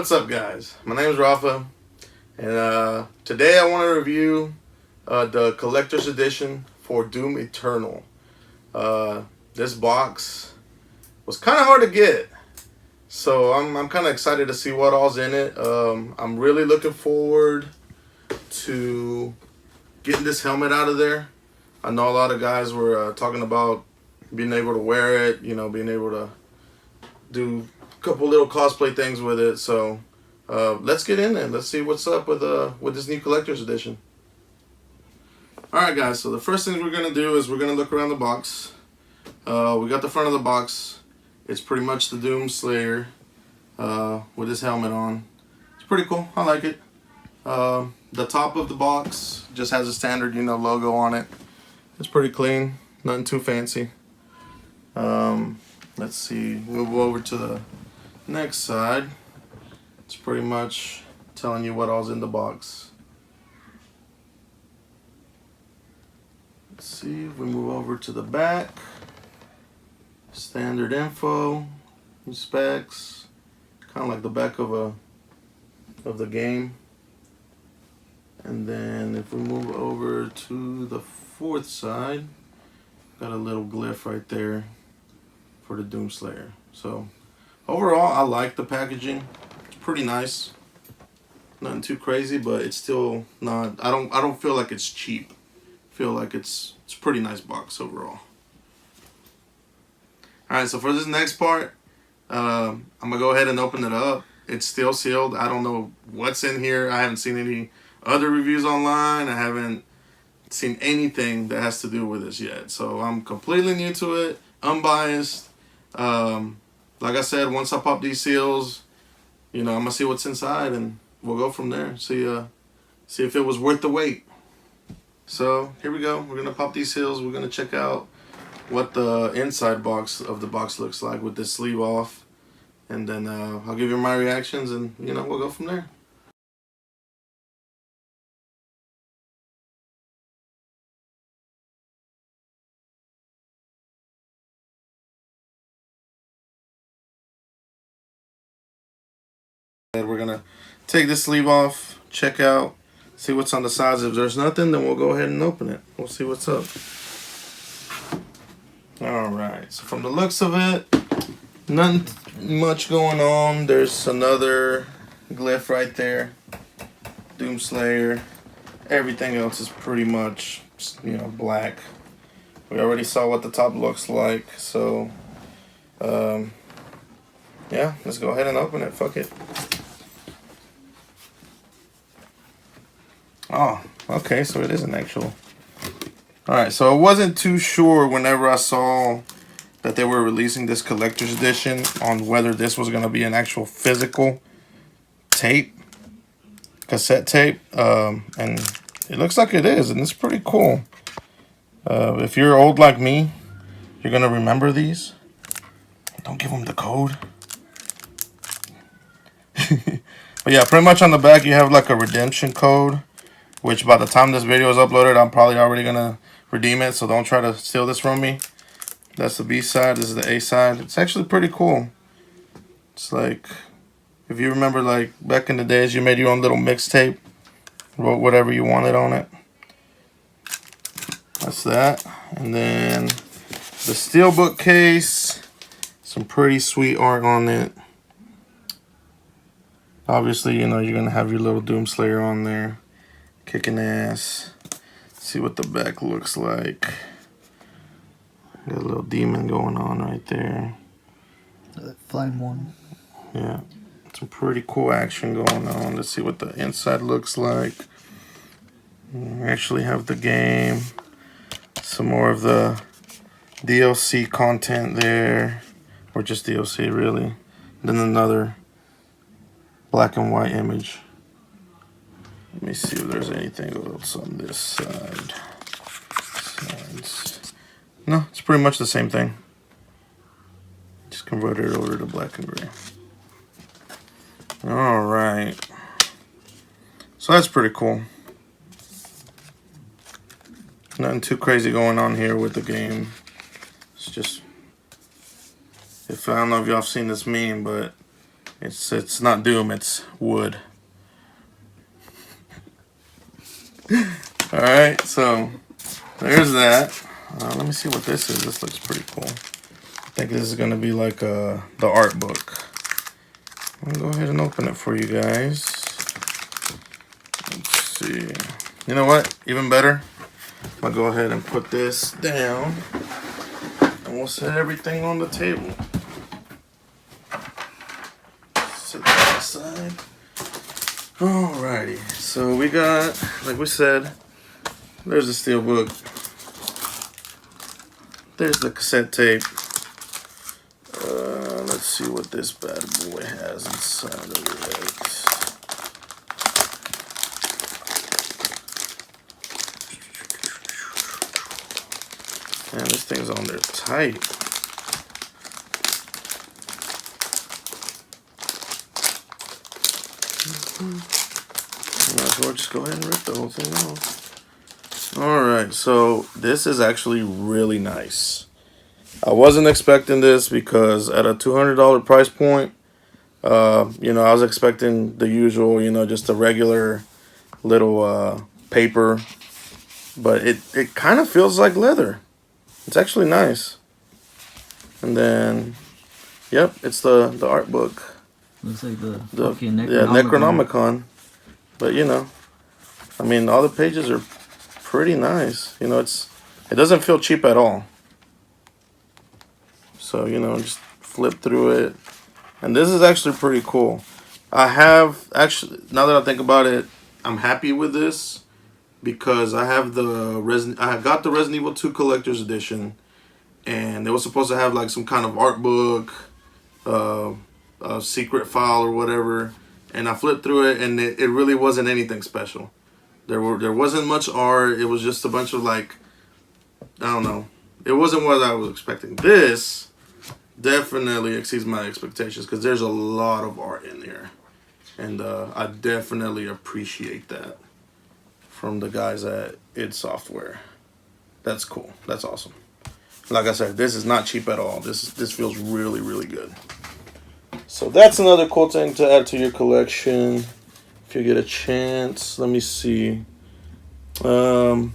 What's up, guys? My name is Rafa, and today I want to review the collector's edition for Doom Eternal. This box was kind of hard to get, so I'm kind of excited to see what all's in it. I'm really looking forward to getting this helmet out of there. I know a lot of guys were talking about being able to wear it, being able to do a couple little cosplay things with it. So let's get in there. Let's see what's up with this new collector's edition. Alright, guys, so the first thing we're going to do is we're going to look around the box. We got the front of the box. It's pretty much the Doom Slayer with his helmet on. It's pretty cool. I like it. The top of the box just has a standard, logo on it. It's pretty clean. Nothing too fancy. Let's see. Move over to the next side. It's pretty much telling you what all's in the box. Let's see if we move over to the back. Standard info, specs, kind of like the back of the game. And then if we move over to the fourth side, got a little glyph right there for the Doom Slayer. So overall, I like the packaging. It's pretty nice. Nothing too crazy, but it's still not. I don't feel like it's cheap. I feel like it's a pretty nice box overall. All right, so for this next part, I'm gonna go ahead and open it up. It's still sealed. I don't know what's in here. I haven't seen any other reviews online. I haven't seen anything that has to do with this yet. So I'm completely new to it, unbiased. Like I said, once I pop these seals, I'm gonna see what's inside and we'll go from there. See if it was worth the wait. So here we go. We're gonna pop these seals. We're gonna check out what the inside box of the box looks like with this sleeve off, and then I'll give you my reactions, and we'll go from there. We're gonna take this sleeve off, check out, see what's on the sides. If there's nothing, then we'll go ahead and open it. We'll see what's up. Alright, so from the looks of it, nothing much going on. There's another glyph right there, Doom Slayer. Everything else is pretty much, black. We already saw what the top looks like, so yeah, let's go ahead and open it. Fuck it. Oh, okay, so it is an actual. Alright, so I wasn't too sure whenever I saw that they were releasing this collector's edition on whether this was going to be an actual physical tape, cassette tape, and it looks like it is, and it's pretty cool. If you're old like me, you're going to remember these. Don't give them the code. But yeah, pretty much on the back you have like a redemption code, which by the time this video is uploaded, I'm probably already going to redeem it, so don't try to steal this from me. That's the B side, this is the A side. It's actually pretty cool. It's like, if you remember, like back in the days, you made your own little mixtape, wrote whatever you wanted on it. That's that. And then the steelbook case, some pretty sweet art on it. Obviously, you're gonna have your little Doom Slayer on there, kicking ass. Let's see what the back looks like. Got a little demon going on right there. That flame one. Yeah, some pretty cool action going on. Let's see what the inside looks like. We actually have the game. Some more of the DLC content there, or just DLC really. Then another black and white image. Let me see if there's anything else on this side. No, it's pretty much the same thing. Just converted it over to black and gray. Alright. So that's pretty cool. Nothing too crazy going on here with the game. It's just, I don't know if y'all have seen this meme, but It's not Doom, it's wood. Alright, so there's that. Let me see what this is. This looks pretty cool. I think this is going to be like the art book. I'll go ahead and open it for you guys. Let's see. You know what? Even better. I'm going to go ahead and put this down. And we'll set everything on the table. Set that aside. Alrighty. So we got, like we said, there's the steel book. There's the cassette tape. Let's see what this bad boy has inside of it. Man, this thing's on there tight. Might as well just go ahead and rip the whole thing off. Alright, so this is actually really nice. I wasn't expecting this because at a $200 price point, you know, I was expecting the usual, you know, just a regular little paper. But it kind of feels like leather. It's actually nice. And then, yep, it's the art book. Looks like the Necronomicon. Yeah, Necronomicon. But, you know, I mean, all the pages are pretty nice. You know, it doesn't feel cheap at all. So, you know, just flip through it. And this is actually pretty cool. I have, actually, now that I think about it, I'm happy with this because I have I got the Resident Evil 2 Collector's Edition, and it was supposed to have like some kind of art book, a secret file or whatever, and I flipped through it, and it really wasn't anything special. There wasn't much art. It was just a bunch of like, I don't know. It wasn't what I was expecting. This definitely exceeds my expectations because there's a lot of art in there, and I definitely appreciate that from the guys at id Software. That's cool. That's awesome. Like I said, this is not cheap at all. This feels really, really good. So that's another cool thing to add to your collection if you get a chance. Let me see. So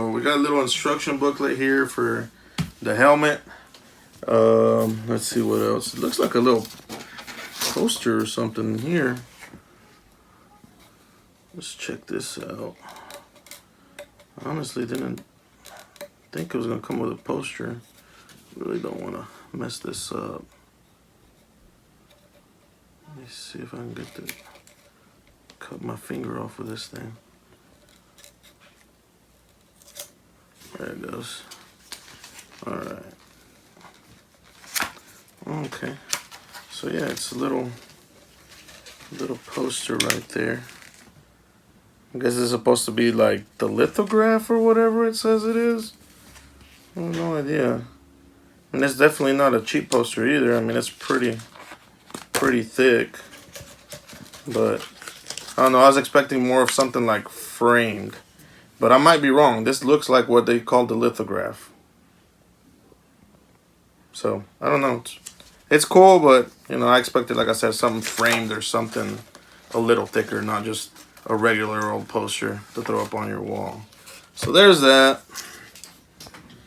we got a little instruction booklet here for the helmet. Let's see what else. It looks like a little poster or something here. Let's check this out. I honestly didn't think it was gonna come with a poster. Really don't want to mess this up. Let me see if I can cut my finger off with this thing. There it goes. Alright. Okay. So yeah, it's a little poster right there. I guess it's supposed to be like the lithograph or whatever it says it is. I have no idea. And it's definitely not a cheap poster either. I mean, it's pretty thick. But I don't know, I was expecting more of something like framed. But I might be wrong. This looks like what they call the lithograph. So, I don't know. It's cool, but, you know, I expected, like I said, something framed or something a little thicker, not just a regular old poster to throw up on your wall. So there's that.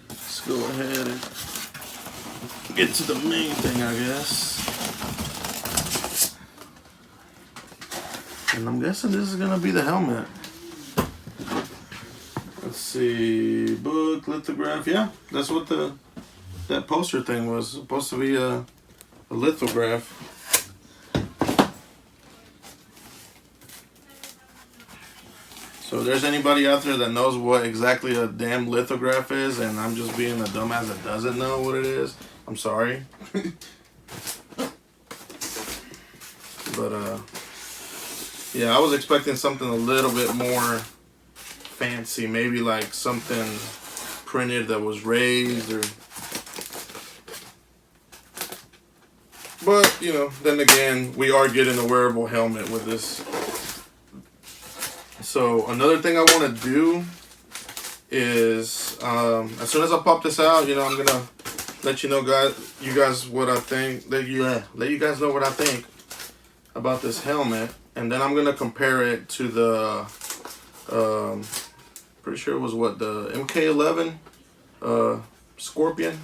Let's go ahead and get to the main thing, I guess. And I'm guessing this is gonna be the helmet. Let's see, book, lithograph. Yeah, that's what that poster thing was supposed to be, a lithograph. So if there's anybody out there that knows what exactly a damn lithograph is, and I'm just being a dumbass that doesn't know what it is, I'm sorry. But yeah, I was expecting something a little bit more fancy, maybe like something printed that was raised, or. But, you know, then again, we are getting a wearable helmet with this. So another thing I want to do is, as soon as I pop this out, you know, I'm going to let you know, guys, what I think. Let you guys know what I think about this helmet, and then I'm gonna compare it to the pretty sure it was what, the MK11 Scorpion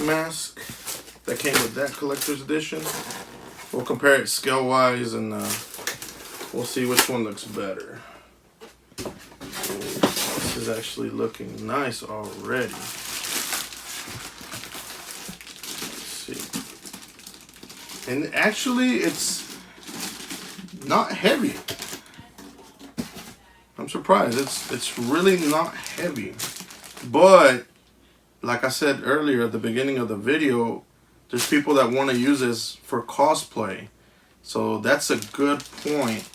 mask that came with that collector's edition. We'll compare it scale wise, and we'll see which one looks better. This is actually looking nice already. Let's see. And actually, it's not heavy. I'm surprised. It's really not heavy. But like I said earlier at the beginning of the video, there's people that want to use this for cosplay. So that's a good point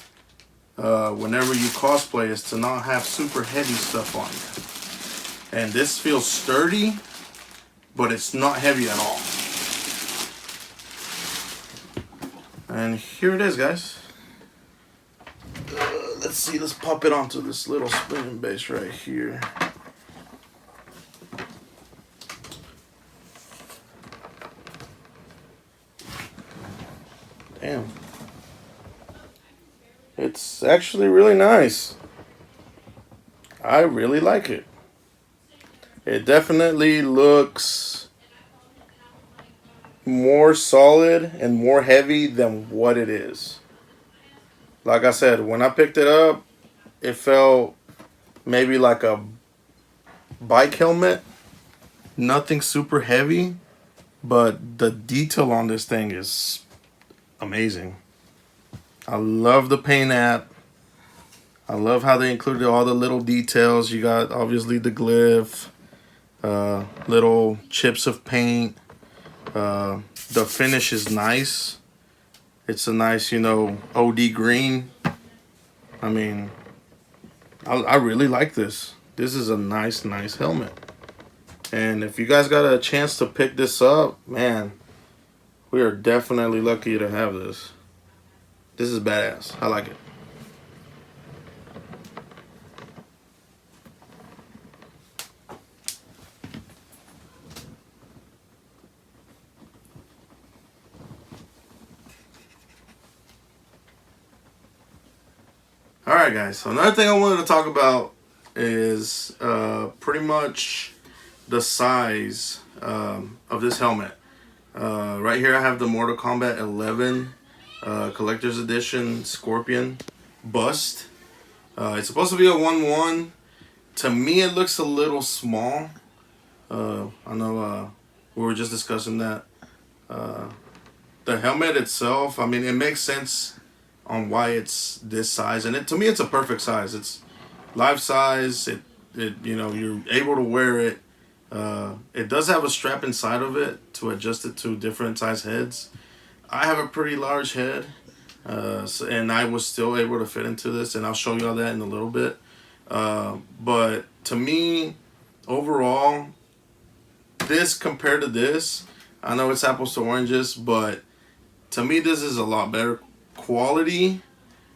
whenever you cosplay, is to not have super heavy stuff on you. And this feels sturdy, but it's not heavy at all. And here it is, guys. Let's see, let's pop it onto this little spinning base right here. Damn. It's actually really nice. I really like it. It definitely looks more solid and more heavy than what it is. Like I said, when I picked it up, it felt maybe like a bike helmet. Nothing super heavy, but the detail on this thing is amazing. I love the paint app. I love how they included all the little details. You got obviously the glyph, little chips of paint. The finish is nice. It's a nice, OD green. I mean, I really like this. This is a nice helmet. And if you guys got a chance to pick this up, man, we are definitely lucky to have this. This is badass. I like it. Alright guys, so another thing I wanted to talk about is pretty much the size of this helmet. Right here I have the Mortal Kombat 11 Collector's Edition Scorpion bust. It's supposed to be a 1/1. To me it looks a little small. I know we were just discussing that. The helmet itself, I mean, it makes sense on why it's this size, and to me it's a perfect size. It's life size. It you're able to wear it. It does have a strap inside of it to adjust it to different size heads. I have a pretty large head, and I was still able to fit into this, and I'll show you all that in a little bit. But to me, overall, this compared to this, I know it's apples to oranges, but to me this is a lot better quality,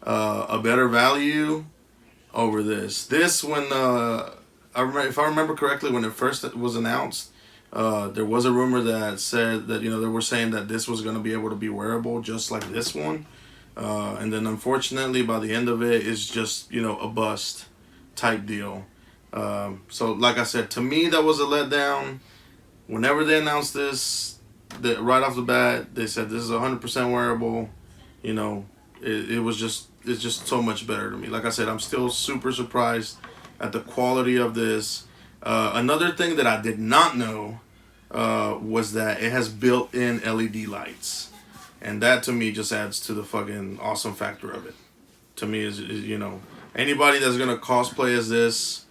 a better value over this. This, when if I remember correctly, when it first was announced, there was a rumor that said that they were saying that this was going to be able to be wearable just like this one, and then unfortunately by the end of it, it's just a bust type deal. So like I said, to me that was a letdown. Whenever they announced this, right off the bat, they said this is 100% wearable. It's just so much better to me. Like I said, I'm still super surprised at the quality of this. Another thing that I did not know was that it has built-in LED lights, and that to me just adds to the fucking awesome factor of it. To me is anybody that's gonna cosplay as this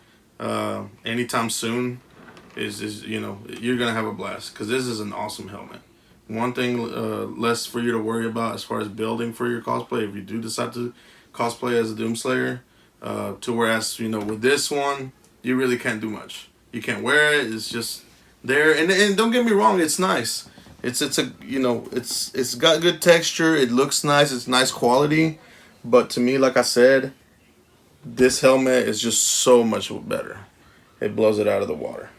anytime soon is you're gonna have a blast, because this is an awesome helmet. One thing less for you to worry about as far as building for your cosplay if you do decide to cosplay as a Doomslayer. To whereas with this one, you really can't do much. You can't wear it. It's just there, and don't get me wrong, it's nice. It's got good texture. It looks nice. It's nice quality. But to me, like I said, this helmet is just so much better. It blows it out of the water.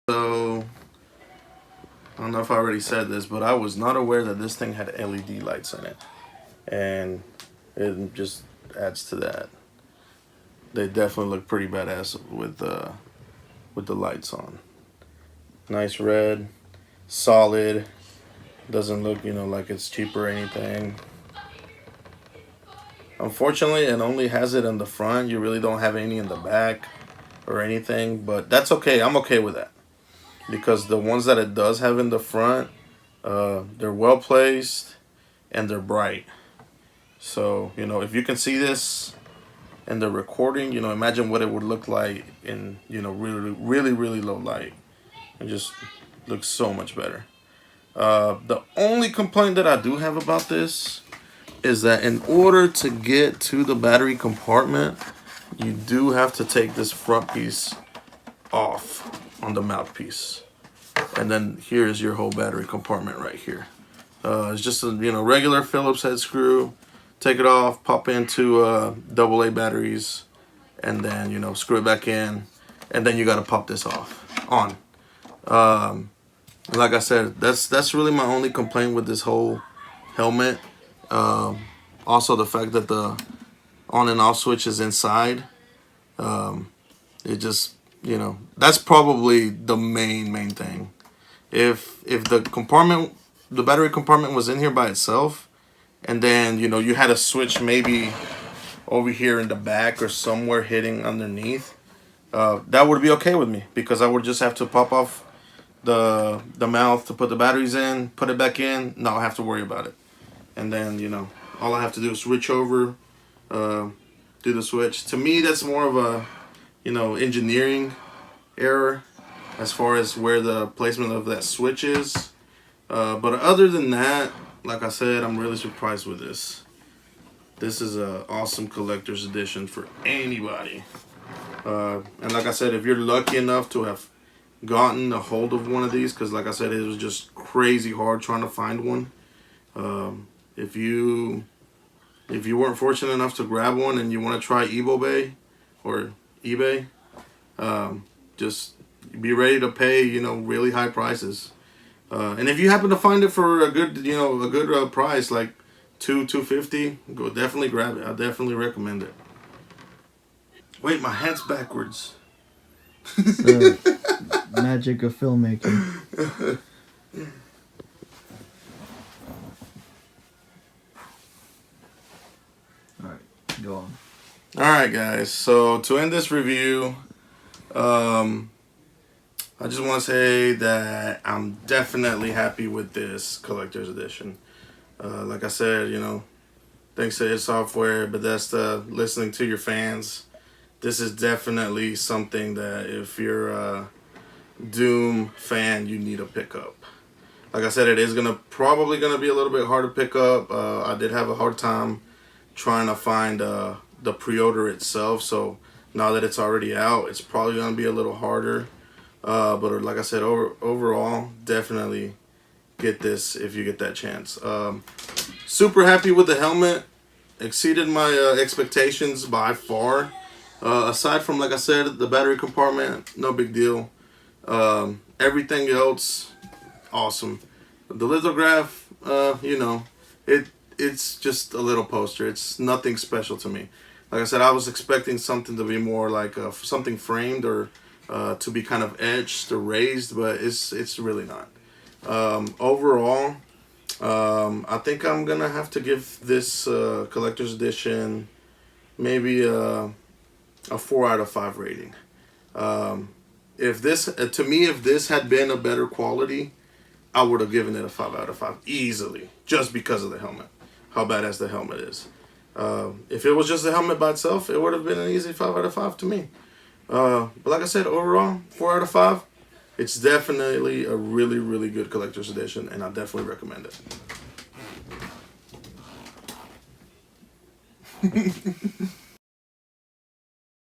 So, I don't know if I already said this, but I was not aware that this thing had LED lights in it. And it just adds to that. They definitely look pretty badass with the lights on. Nice red, solid. Doesn't look, like it's cheap or anything. Unfortunately, it only has it in the front. You really don't have any in the back or anything, but that's okay. I'm okay with that because the ones that it does have in the front, they're well placed and they're bright. So, if you can see this in the recording, imagine what it would look like in, really, really, really low light. It just looks so much better. The only complaint that I do have about this is that in order to get to the battery compartment, you do have to take this front piece off on the mouthpiece. And then here's your whole battery compartment right here. It's just a regular Phillips head screw. Take it off, pop into AA batteries, and then screw it back in, and then you gotta pop this on. Like I said, that's really my only complaint with this whole helmet. Also the fact that the on and off switch is inside. It just that's probably the main thing. If the battery compartment was in here by itself, and then you had a switch maybe over here in the back or somewhere hitting underneath, that would be okay with me because I would just have to pop off the mouth to put the batteries in, put it back in, not have to worry about it. And then all I have to do is switch over, do the switch. To me, that's more of a engineering error as far as where the placement of that switch is. But other than that, like I said, I'm really surprised with this. This is an awesome collector's edition for anybody. And like I said, if you're lucky enough to have gotten a hold of one of these, because like I said, it was just crazy hard trying to find one. If you weren't fortunate enough to grab one and you want to try eBay or eBay, just be ready to pay really high prices. And if you happen to find it for a good price, like $250, go definitely grab it. I definitely recommend it. Wait, my hand's backwards. The magic of filmmaking. Alright, go on. Alright guys, so to end this review, I just want to say that I'm definitely happy with this collector's edition. Like I said, thanks to id Software, Bethesda, listening to your fans, this is definitely something that if you're a Doom fan, you need to pick up. Like I said, it is probably gonna be a little bit hard to pick up. I did have a hard time trying to find the pre-order itself, so now that it's already out, it's probably gonna be a little harder. But like I said, overall, definitely get this if you get that chance. Super happy with the helmet. Exceeded my expectations by far. Aside from, like I said, the battery compartment, no big deal. Everything else, awesome. The lithograph, it's just a little poster. It's nothing special to me. Like I said, I was expecting something to be more like something framed or to be kind of etched or raised, but it's really not. Overall, I think I'm gonna have to give this collector's edition maybe a 4 out of 5 rating. If this had been a better quality, I would have given it a 5 out of 5 easily, just because of the helmet, how badass the helmet is. If it was just the helmet by itself, it would have been an easy 5 out of 5 to me. But like I said, overall, 4 out of 5. It's definitely a really, really good collector's edition, and I definitely recommend it.